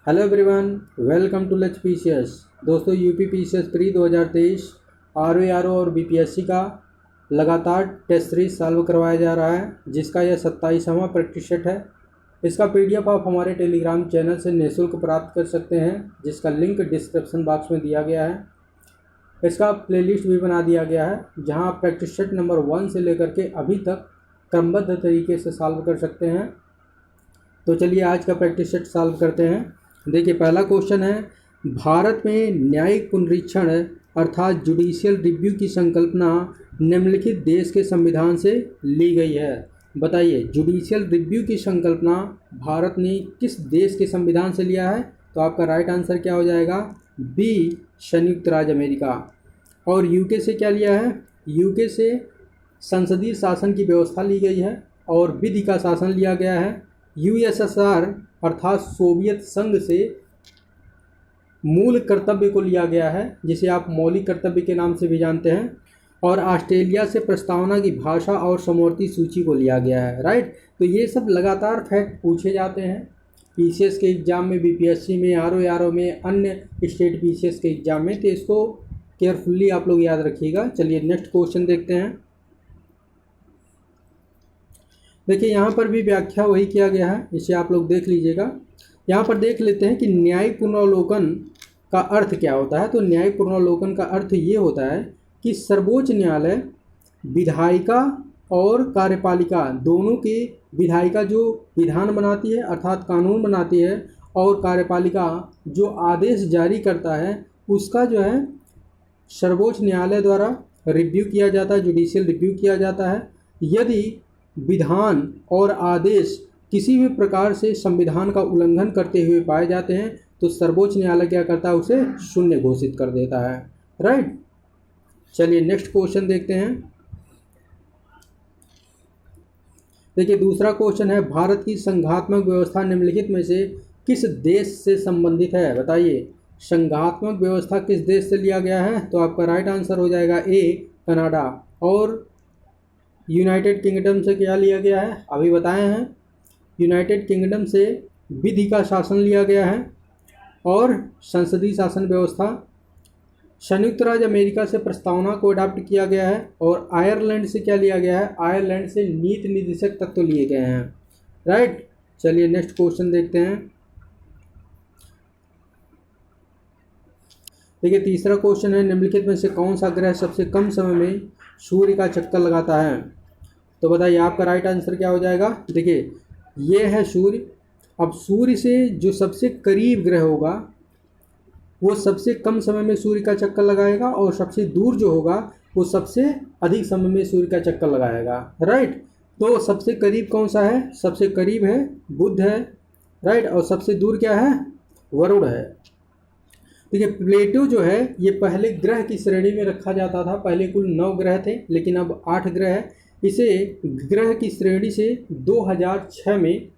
Hello everyone, welcome to let's PCS. दोस्तों, UP PCS pre 2023 RO और BPSC का लगातार टेस्ट सीरीज सॉल्व करवाया जा रहा है, जिसका यह 27वां प्रैक्टिस सेट है। इसका पीडीएफ आप हमारे टेलीग्राम चैनल से निःशुल्क प्राप्त कर सकते हैं, जिसका लिंक डिस्क्रिप्शन बॉक्स में दिया गया है। इसका प्लेलिस्ट भी बना दिया गया है, जहां आप प्रैक्टिस सेट नंबर 1 से लेकर के अभी तक क्रमबद्ध तरीके से सॉल्व कर सकते हैं। तो चलिए आज का प्रैक्टिस सेट सॉल्व करते हैं। देखिए, पहला क्वेश्चन है, भारत में न्यायिक पुनरीक्षण अर्थात जुडिशियल रिव्यू की संकल्पना निम्नलिखित देश के संविधान से ली गई है। बताइए, जुडिशियल रिव्यू की संकल्पना भारत ने किस देश के संविधान से लिया है? तो आपका राइट आंसर क्या हो जाएगा? बी, संयुक्त राज्य अमेरिका। और यूके से क्या लिया है? यूके से संसदीय शासन की व्यवस्था ली गई है और विधि का शासन लिया गया है। यूएसएसआर अर्थात सोवियत संघ से मूल कर्तव्य को लिया गया है, जिसे आप मौलिक कर्तव्य के नाम से भी जानते हैं। और ऑस्ट्रेलिया से प्रस्तावना की भाषा और समवर्ती सूची को लिया गया है। राइट, तो ये सब लगातार फैक्ट पूछे जाते हैं पीसीएस के एग्ज़ाम में, बीपीएससी में, आरओ में, अन्य स्टेट पीसीएस के एग्ज़ाम में। तो इसको केयरफुल्ली आप लोग याद रखिएगा। चलिए नेक्स्ट क्वेश्चन देखते हैं। देखिए, यहाँ पर भी व्याख्या वही किया गया है, इसे आप लोग देख लीजिएगा। यहाँ पर देख लेते हैं कि न्यायिक पुनरावलोकन का अर्थ क्या होता है। तो न्यायिक पुनरावलोकन का अर्थ ये होता है कि सर्वोच्च न्यायालय विधायिका और कार्यपालिका दोनों के, विधायिका जो विधान बनाती है अर्थात कानून बनाती है, और कार्यपालिका जो आदेश जारी करता है, उसका जो है सर्वोच्च न्यायालय द्वारा रिव्यू किया जाता है, जुडिशियल रिव्यू किया जाता है। यदि विधान और आदेश किसी भी प्रकार से संविधान का उल्लंघन करते हुए पाए जाते हैं, तो सर्वोच्च न्यायालय क्या करता है? उसे शून्य घोषित कर देता है। राइट, चलिए नेक्स्ट क्वेश्चन देखते हैं। देखिए, दूसरा क्वेश्चन है, भारत की संघात्मक व्यवस्था निम्नलिखित में से किस देश से संबंधित है? बताइए, संघात्मक व्यवस्था किस देश से लिया गया है? तो आपका राइट आंसर हो जाएगा ए, कनाडा। और यूनाइटेड किंगडम से क्या लिया गया है? अभी बताए हैं, यूनाइटेड किंगडम से विधि का शासन लिया गया है और संसदीय शासन व्यवस्था। संयुक्त राज्य अमेरिका से प्रस्तावना को अडॉप्ट किया गया है। और आयरलैंड से क्या लिया गया है? आयरलैंड से नीति निर्देशक तत्व लिए गए हैं। राइट, चलिए नेक्स्ट क्वेश्चन देखते हैं। देखिए, तीसरा क्वेश्चन है, निम्नलिखित में से कौन सा ग्रह सबसे कम समय में सूर्य का चक्कर लगाता है? तो बताइए, आपका राइट आंसर क्या हो जाएगा? देखिए, ये है सूर्य। अब सूर्य से जो सबसे करीब ग्रह होगा वो सबसे कम समय में सूर्य का चक्कर लगाएगा, और सबसे दूर जो होगा वो सबसे अधिक समय में सूर्य का चक्कर लगाएगा। राइट, तो सबसे करीब कौन सा है? सबसे करीब है बुध है। राइट, और सबसे दूर क्या है? वरुण है। देखिए, प्लेटो जो है ये पहले ग्रह की श्रेणी में रखा जाता था। पहले कुल 9 ग्रह थे, लेकिन अब 8 ग्रह है। इसे ग्रह की श्रेणी से 2006 में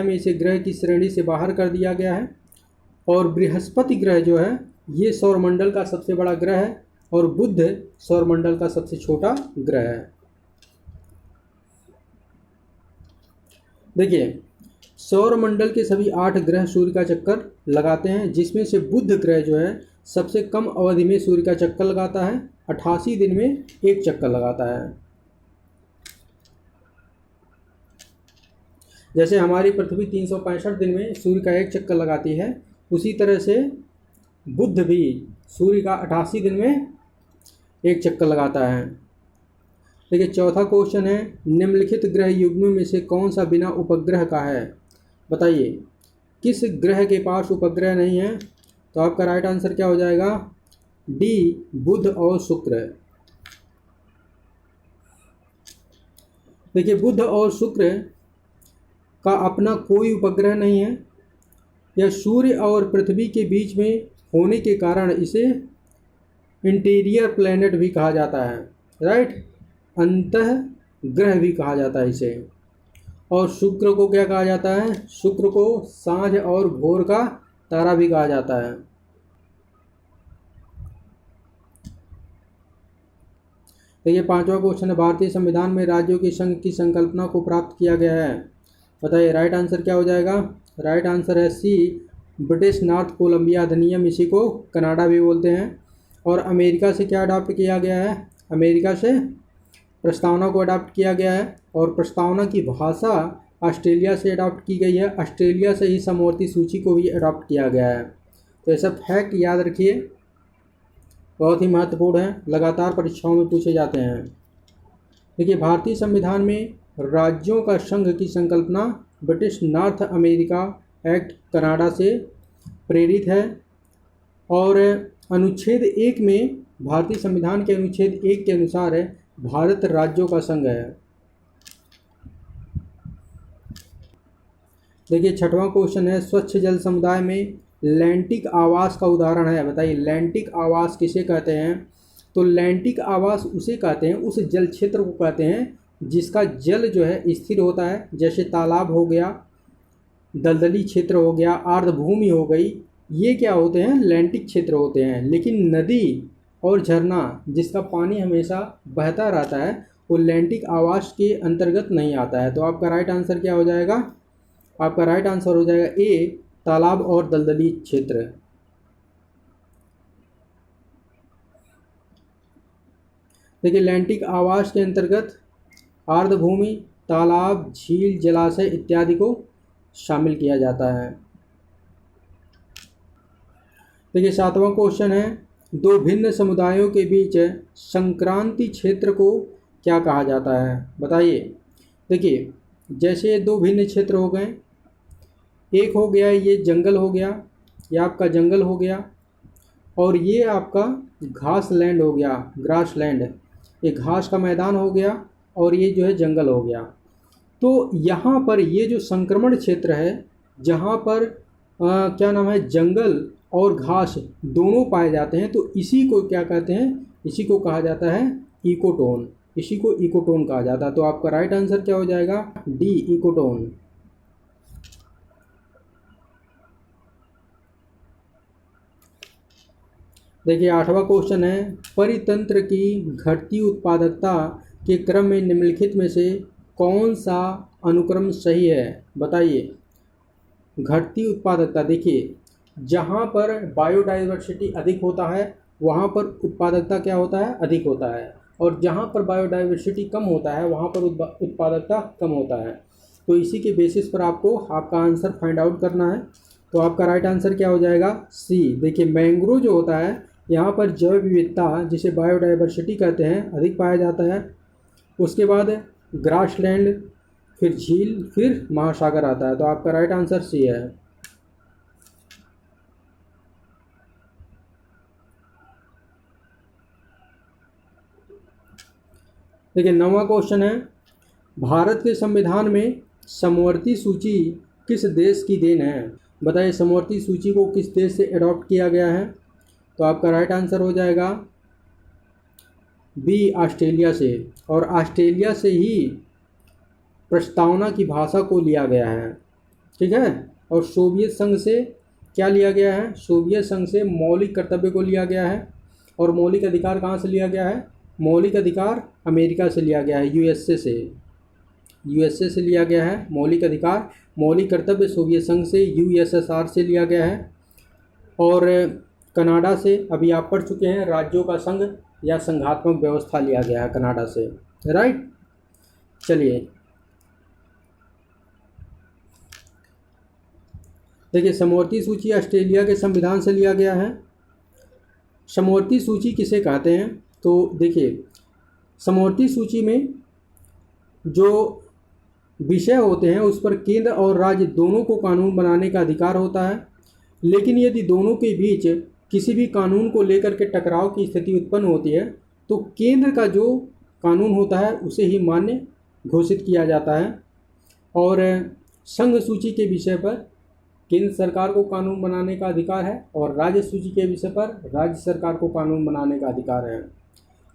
इसे ग्रह की श्रेणी से बाहर कर दिया गया है। और बृहस्पति ग्रह जो है ये सौरमंडल का सबसे बड़ा ग्रह है, और बुध सौरमंडल का सबसे छोटा ग्रह है। देखिए, सौरमंडल के सभी 8 ग्रह सूर्य का चक्कर लगाते हैं, जिसमें से बुध ग्रह जो है सबसे कम अवधि में सूर्य का चक्कर लगाता है। 88 दिन में एक चक्कर लगाता है। जैसे हमारी पृथ्वी 365 दिन में सूर्य का एक चक्कर लगाती है, उसी तरह से बुध भी सूर्य का 88 दिन में एक चक्कर लगाता है। देखिए, चौथा क्वेश्चन है, निम्नलिखित ग्रह युग्म में से कौन सा बिना उपग्रह का है? बताइए, किस ग्रह के पास उपग्रह नहीं है? तो आपका राइट आंसर क्या हो जाएगा? डी, बुध और शुक्र। देखिए, बुध और शुक्र का अपना कोई उपग्रह नहीं है। यह सूर्य और पृथ्वी के बीच में होने के कारण इसे इंटीरियर प्लैनेट भी कहा जाता है। राइट, अंतः ग्रह भी कहा जाता है इसे। और शुक्र को क्या कहा जाता है? शुक्र को सांझ और भोर का तारा भी कहा जाता है। तो ये 5वां क्वेश्चन है, भारतीय संविधान में राज्यों के संघ की संकल्पना को प्राप्त किया गया है। बताइए, राइट आंसर क्या हो जाएगा? राइट आंसर है सी, ब्रिटिश नॉर्थ कोलंबिया अधिनियम, इसी को कनाडा भी बोलते हैं। और अमेरिका से क्या अडॉप्ट किया गया है? अमेरिका से प्रस्तावना को अडॉप्ट किया गया है। और प्रस्तावना की भाषा ऑस्ट्रेलिया से अडॉप्ट की गई है। ऑस्ट्रेलिया से ही समवर्ती सूची को भी अडॉप्ट किया गया है। तो ऐसा फैक्ट याद रखिए, बहुत ही महत्वपूर्ण है, लगातार परीक्षाओं में पूछे जाते हैं। देखिए, भारतीय संविधान में राज्यों का संघ की संकल्पना British north America act Canada से प्रेरित है। और अनुच्छेद 1 में, भारतीय संविधान के अनुच्छेद 1 के अनुसार है भारत राज्यों का संघ है। देखिए, 6वां क्वेश्चन है, स्वच्छ जल समुदाय में लैंटिक आवास का उदाहरण है। बताइए, लैंटिक आवास किसे कहते हैं? तो लैंटिक आवास उसे कहते हैं, उस जल क्षेत्र को कहते हैं जिसका जल जो है स्थिर होता है, जैसे तालाब हो गया, दलदली क्षेत्र हो गया, आर्द्रभूमि हो गई, ये क्या होते हैं? लैंटिक क्षेत्र होते हैं। लेकिन नदी और झरना जिसका पानी हमेशा बहता रहता है, वो लैंटिक आवास के अंतर्गत नहीं आता है। तो आपका राइट आंसर क्या हो जाएगा? आपका राइट आंसर हो जाएगा ए, तालाब और दलदली क्षेत्र। देखिए, लैंटिक आवास के अंतर्गत आर्द्रभूमि, तालाब, झील, जलाशय इत्यादि को शामिल किया जाता है। देखिए, 7वां क्वेश्चन है, दो भिन्न समुदायों के बीच संक्रांति क्षेत्र को क्या कहा जाता है? बताइए। देखिए, जैसे दो भिन्न क्षेत्र हो गए, एक हो गया ये जंगल हो गया, ये आपका जंगल हो गया, और ये आपका घास लैंड हो गया, ग्रास लैंड, ये घास का मैदान हो गया, और ये जो है जंगल हो गया। तो यहाँ पर ये जो संक्रमण क्षेत्र है, जहाँ पर क्या नाम है, जंगल और घास दोनों पाए जाते हैं, तो इसी को क्या कहते हैं? इसी को कहा जाता है इकोटोन। इसी को इकोटोन कहा जाता है। तो आपका राइट आंसर क्या हो जाएगा? D, ecotone. देखिए, 8वां क्वेश्चन है, परितंत्र की घटती उत्पादकता के क्रम में निम्नलिखित में से कौन सा अनुक्रम सही है? बताइए। घटती उत्पादकता, देखिए, जहाँ पर बायोडाइवर्सिटी अधिक होता है वहाँ पर उत्पादकता क्या होता है? अधिक होता है। और जहाँ पर बायोडाइवर्सिटी कम होता है वहाँ पर उत्पादकता कम होता है। तो इसी के बेसिस पर आपको आपका आंसर फाइंड आउट करना है। तो आपका राइट आंसर क्या हो जाएगा? सी। देखिए, मैंग्रोव जो होता है, यहाँ पर जैव विविधता जिसे बायोडाइवर्सिटी कहते हैं अधिक पाया जाता है। उसके बाद ग्रासलैंड, फिर झील, फिर महासागर आता है। तो आपका राइट आंसर सी है। देखिए, 9वां क्वेश्चन है, भारत के संविधान में समवर्ती सूची किस देश की देन है? बताइए, समवर्ती सूची को किस देश से अडॉप्ट किया गया है? तो आपका राइट आंसर हो जाएगा बी, ऑस्ट्रेलिया से। और ऑस्ट्रेलिया से ही प्रस्तावना की भाषा को लिया गया है, ठीक है। और सोवियत संघ से क्या लिया गया है? सोवियत संघ से मौलिक कर्तव्य को लिया गया है। और मौलिक अधिकार कहाँ से लिया गया है? मौलिक अधिकार अमेरिका से लिया गया है, यूएसए से। यूएसए से लिया गया है मौलिक अधिकार। मौलिक कर्तव्य सोवियत संघ से, यूएसएसआर से लिया गया है। और कनाडा से अभी आप पढ़ चुके हैं, राज्यों का संघ या संघात्मक व्यवस्था लिया गया है कनाडा से, राइट। चलिए, देखिए, समवर्ती सूची ऑस्ट्रेलिया के संविधान से लिया गया है। समवर्ती सूची किसे कहते हैं? तो देखिए, समवर्ती सूची में जो विषय होते हैं उस पर केंद्र और राज्य दोनों को कानून बनाने का अधिकार होता है। लेकिन यदि दोनों के बीच किसी भी कानून को लेकर के टकराव की स्थिति उत्पन्न होती है तो केंद्र का जो कानून होता है उसे ही मान्य घोषित किया जाता है। और संघ सूची के विषय पर केंद्र सरकार को कानून बनाने का अधिकार है और राज्य सूची के विषय पर राज्य सरकार को कानून बनाने का अधिकार है।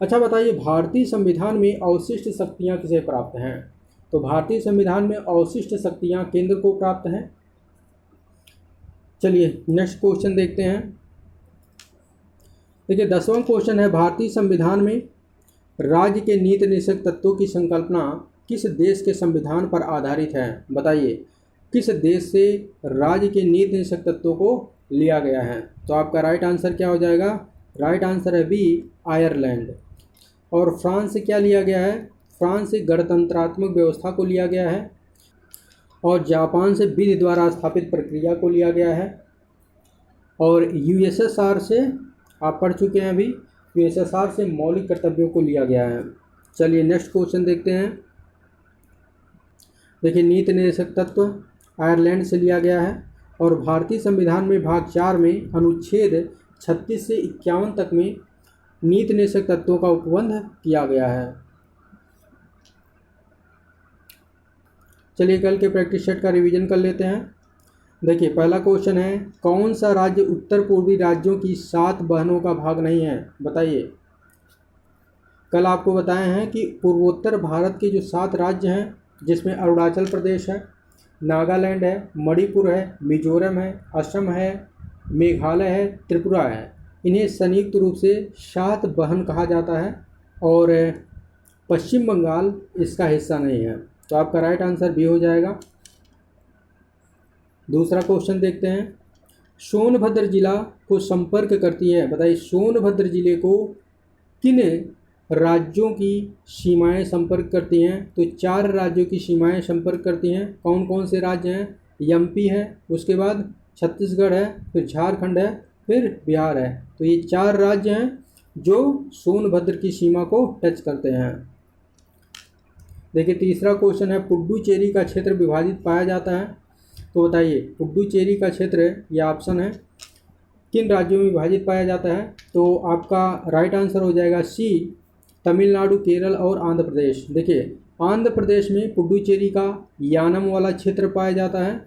अच्छा, बताइए, भारतीय संविधान में अवशिष्ट शक्तियाँ किसे प्राप्त हैं? तो भारतीय संविधान में अवशिष्ट शक्तियाँ केंद्र को प्राप्त हैं। चलिए, नेक्स्ट क्वेश्चन देखते हैं। देखिए, 10वां क्वेश्चन है, भारतीय संविधान में राज्य के नीति निषेध तत्वों की संकल्पना किस देश के संविधान पर आधारित है? बताइए। किस देश से राज्य के नीत निषेक तत्वों को लिया गया है? तो आपका राइट आंसर क्या हो जाएगा? राइट आंसर है बी, आयरलैंड। और फ्रांस से क्या लिया गया है? फ्रांस से गणतंत्रात्मक व्यवस्था को लिया गया है। और जापान से विधि द्वारा स्थापित प्रक्रिया को लिया गया है। और यूएसएसआर से आप पढ़ चुके हैं अभी, यूएसएसआर से मौलिक कर्तव्यों को लिया गया है। चलिए नेक्स्ट क्वेश्चन देखते हैं। देखिए, नीति निर्देशक तत्व आयरलैंड से लिया गया है और भारतीय संविधान में भाग 4 में अनुच्छेद 36 से 51 तक में नीति निर्देशक तत्वों का उपबंध किया गया है। चलिए कल के प्रैक्टिस सेट का रिवीजन कर लेते हैं। देखिए, पहला क्वेश्चन है, कौन सा राज्य उत्तर पूर्वी राज्यों की 7 बहनों का भाग नहीं है? बताइए। कल आपको बताए हैं कि पूर्वोत्तर भारत के जो 7 राज्य हैं, जिसमें अरुणाचल प्रदेश है, नागालैंड है, मणिपुर है, मिजोरम है, असम है, मेघालय है, त्रिपुरा है, इन्हें संयुक्त रूप से 7 बहन कहा जाता है और पश्चिम बंगाल इसका हिस्सा नहीं है। तो आपका राइट आंसर बी हो जाएगा। दूसरा क्वेश्चन देखते हैं, सोनभद्र जिला को संपर्क करती है, बताइए सोनभद्र जिले को किन राज्यों की सीमाएं संपर्क करती हैं? तो 4 राज्यों की सीमाएं संपर्क करती हैं। कौन कौन से राज्य हैं? एमपी है, उसके बाद छत्तीसगढ़ है, फिर झारखंड है, फिर बिहार है। तो ये 4 राज्य हैं जो सोनभद्र की सीमा को टच करते हैं। देखिए, तीसरा क्वेश्चन है, पुडुचेरी का क्षेत्र विभाजित पाया जाता है। तो बताइए, पुडुचेरी का क्षेत्र, यह ऑप्शन है, किन राज्यों में विभाजित पाया जाता है? तो आपका राइट आंसर हो जाएगा सी, तमिलनाडु, केरल और आंध्र प्रदेश। देखिए, आंध्र प्रदेश में पुडुचेरी का यानम वाला क्षेत्र पाया जाता है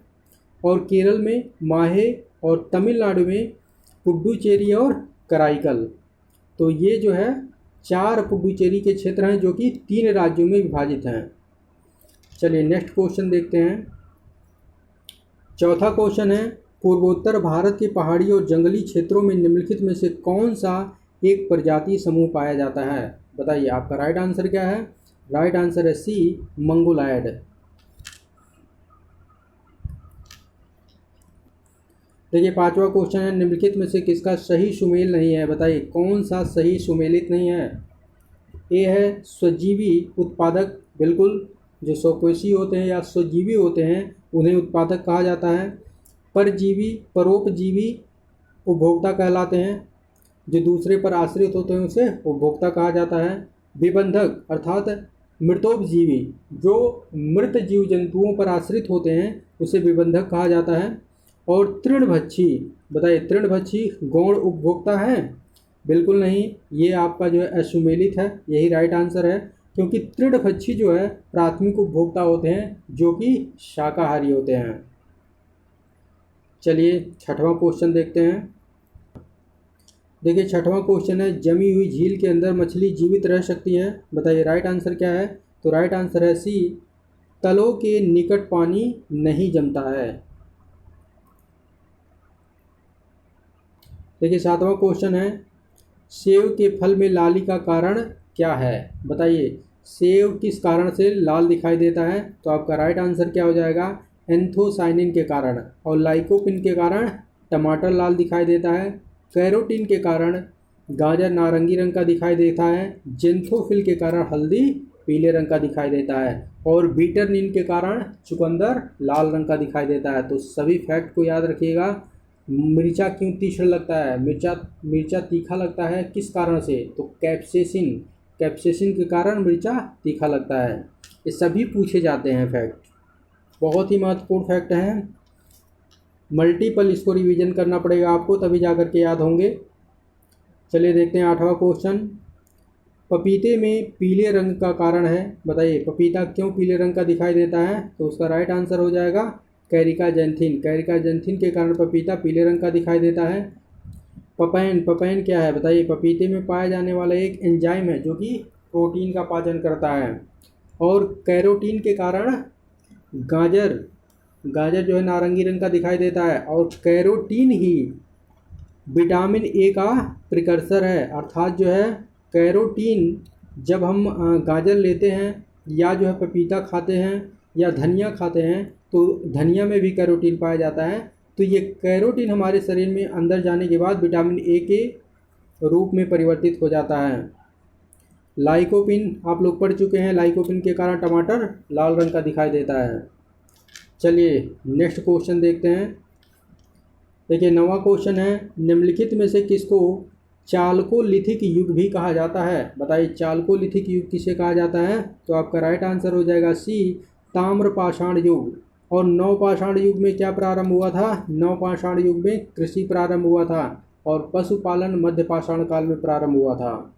और केरल में माहे और तमिलनाडु में पुडुचेरी और कराईकल। तो ये जो है 4 पुडुचेरी के क्षेत्र हैं जो कि 3 राज्यों में विभाजित हैं। चलिए नेक्स्ट क्वेश्चन देखते हैं। चौथा क्वेश्चन है, पूर्वोत्तर भारत के पहाड़ी और जंगली क्षेत्रों में निम्नलिखित में से कौन सा एक प्रजाति समूह पाया जाता है? बताइए, आपका राइट आंसर क्या है? राइट आंसर है सी, मंगोलायड। देखिए, पांचवा क्वेश्चन है, निम्नलिखित में से किसका सही सुमेल नहीं है? बताइए कौन सा सही सुमेलित नहीं है? ए है स्वजीवी उत्पादक, बिल्कुल, जो स्वकोषी होते हैं या स्वजीवी होते हैं उन्हें उत्पादक कहा जाता है। परजीवी, परोपजीवी उपभोक्ता कहलाते हैं, जो दूसरे पर आश्रित होते हैं उसे उपभोक्ता कहा जाता है। विबंधक अर्थात मृतोपजीवी, जो मृत जीव जंतुओं पर आश्रित होते हैं उसे विबंधक कहा जाता है। और तृणभक्षी, बताइए तृणभक्षी गौण उपभोक्ता है? बिल्कुल नहीं, ये आपका जो है असुमेलित है, यही राइट आंसर है, क्योंकि तृणभक्षी जो है प्राथमिक उपभोक्ता होते हैं जो कि शाकाहारी होते हैं। चलिए छठवां क्वेश्चन देखते हैं। देखिए, छठवां क्वेश्चन है, जमी हुई झील के अंदर मछली जीवित रह सकती है? बताइए राइट आंसर क्या है? तो राइट आंसर है सी, तलों के निकट पानी नहीं जमता है। देखिए, सातवां क्वेश्चन है, सेब के फल में लाली का कारण क्या है? बताइए सेब किस कारण से लाल दिखाई देता है? तो आपका राइट आंसर क्या हो जाएगा? एंथोसाइनिन के कारण। और लाइकोपिन के कारण टमाटर लाल दिखाई देता है। कैरोटीन के कारण गाजर नारंगी रंग का दिखाई देता है। जेंथोफिल के कारण हल्दी पीले रंग का दिखाई देता है। और बीटरनिन के कारण चुकंदर लाल रंग का दिखाई देता है। तो सभी फैक्ट को याद रखिएगा। मिर्चा क्यों तीखा लगता है? मिर्चा तीखा लगता है किस कारण से? तो कैप्सेसिन के कारण मिर्चा तीखा लगता है। ये सभी पूछे जाते हैं फैक्ट, बहुत ही महत्वपूर्ण फैक्ट हैं। मल्टीपल इसको रिवीजन करना पड़ेगा आपको, तभी जा कर के याद होंगे। चलिए देखते हैं आठवां क्वेश्चन, पपीते में पीले रंग का कारण है? बताइए पपीता क्यों पीले रंग का दिखाई देता है? तो उसका राइट आंसर हो जाएगा कैरिकाजेंथिन के कारण पपीता पीले रंग का दिखाई देता है। पपैन क्या है? बताइए पपीते में पाया जाने वाला एक एंजाइम है जो कि प्रोटीन का पाचन करता है। और कैरोटीन के कारण गाजर जो है नारंगी रंग का दिखाई देता है। और कैरोटीन ही विटामिन ए का प्रिकर्सर है, अर्थात जो है कैरोटीन जब हम गाजर लेते हैं या जो है पपीता खाते हैं या धनिया खाते हैं तो धनिया में भी कैरोटीन पाया जाता है। तो ये कैरोटीन हमारे शरीर में अंदर जाने के बाद विटामिन ए के रूप में परिवर्तित हो जाता है। लाइकोपिन आप लोग पढ़ चुके हैं, लाइकोपिन के कारण टमाटर लाल रंग का दिखाई देता है। चलिए नेक्स्ट क्वेश्चन देखते हैं। देखिए 9वां क्वेश्चन है, निम्नलिखित में से किसको चाल्कोलिथिक युग भी कहा जाता है? बताइए चाल्कोलिथिक युग किसे कहा जाता है? तो आपका राइट आंसर हो जाएगा सी, ताम्रपाषाण युग। और नवपाषाण युग में क्या प्रारंभ हुआ था? नवपाषाण युग में कृषि प्रारंभ हुआ था और पशुपालन मध्य पाषाण काल में प्रारंभ हुआ था।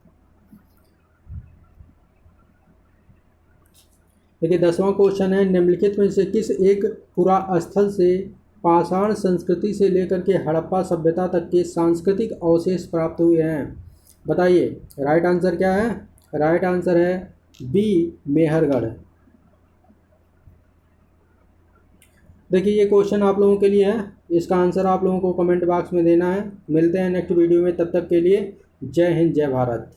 देखिए 10वां क्वेश्चन है, निम्नलिखित में से किस एक पुरास्थल से पाषाण संस्कृति से लेकर के हड़प्पा सभ्यता तक के सांस्कृतिक अवशेष प्राप्त हुए हैं? बताइए राइट आंसर क्या है? राइट आंसर है बी, मेहरगढ़। देखिए ये क्वेश्चन आप लोगों के लिए है, इसका आंसर आप लोगों को कमेंट बॉक्स में देना है। मिलते हैं नेक्स्ट वीडियो में, तब तक के लिए जय हिंद जय भारत।